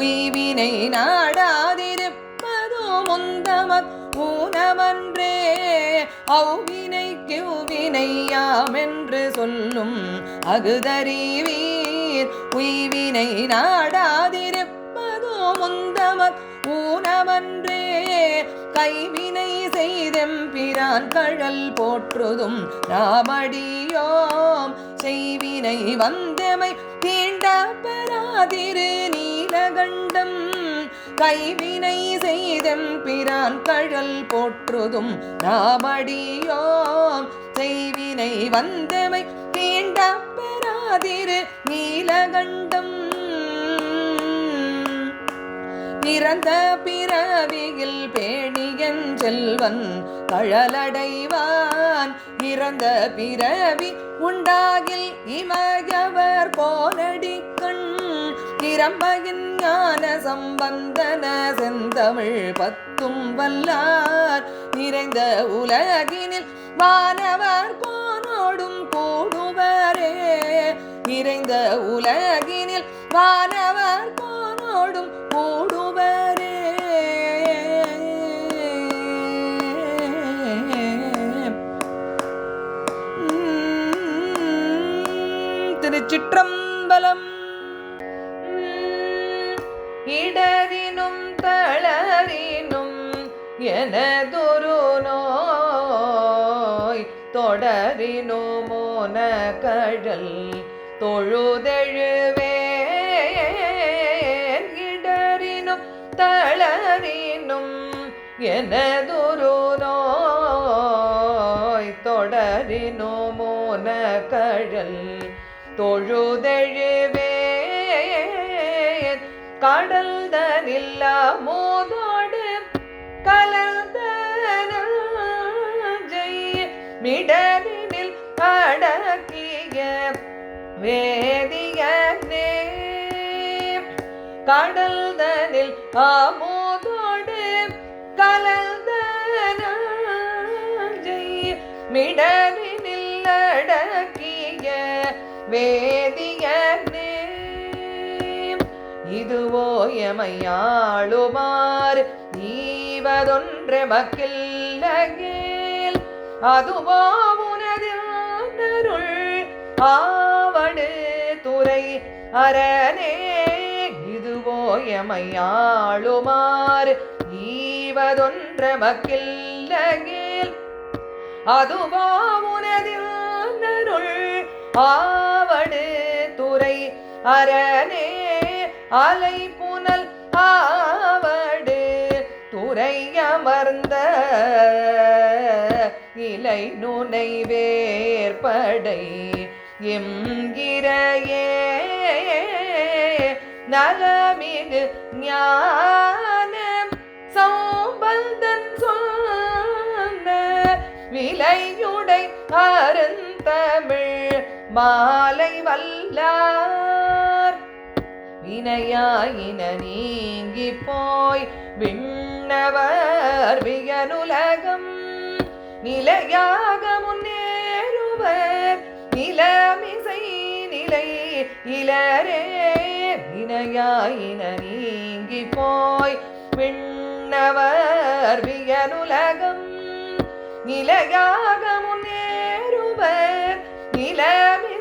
உய்வினை நாடாதிருப்பதோ முந்தமக் ஊனமன்றே அவ்வினைக்கு உவினையாமென்று சொல்லும் அகுதறிவீர் உய்வினை நாடாதிருப்பதோ முந்தமக் ஊனமன்றே கைவினை செய்தெம்பிரான் கழல் போற்றுதும் நாமடியோம் செய்வினை வந்தமை தீண்ட பெறாதிரு நீலகண்டம் கைவினை செய்தெம்பிரான் கழல் போற்றுதும் நாமடியோம் செய்வினை வந்தமை தீண்ட பெறாதிரு நீலகண்டம் பிறந்த பிறவியில் பேணியன் செல்வன் கழலடைவான் இறந்த பிறவி உண்டாகில் இமயவர் போனடிக்கண் திறம்பகின் ஞான சம்பந்தன செந்தமிழ் பத்தும் வல்லார் நிறைந்த உலகினில் வானவர் கோனோடும் கூடுவரே நிறைந்த உலகினில் வானவர் கோனோடும் கூடுவரே திருச்சிற்றம்பலம். இடரினும் தளரினும் எனதொரு நோய் தொடரினும் மோன கழல் தொழுதெழுவேன் இடரினும் தளரினும் எனதொரு நோய் தொடரினும் மோன கழல் தொழுதெழுவேன் கடல் தனில்ல மோதோடு கலந்த ஜெய் மிடரினில் அடக்கிய வேதியனே கடல் தனில் ஆமோதோடு கலந்த ஜெய் மிடரினில் அடக்கிய வேதியனே இதுவோ எமையாளுமாறு ஈவதொன்றெமக்கில்லகேல் அதுவோ உனதில் ஆவடு துறை அரணே இதுவோ எமையாளுமாறு ஈவதொன்றெமக்கில்லகேல் அதுவோ உனதில் ஆவடு துறை அரணே அலை புனல் ஆவடு துறையமர்ந்த இலை நுனை வேற்படை எம்கிறையே நலமிகு ஞான சௌபந்தன் சொன்ன விலையுடை அருந்தமிழ் மாலை வல்லார் வினையாயின நீங்கி போய் விண்ணவர் வியனுலகம் நிலையாக முன்னேறுவர் நிலமிசை நிலை இளரே வினையாயின நீங்கி போய் விண்ணவர் வியனுலகம் நிலையாக முன்னேறுவர் நிலமி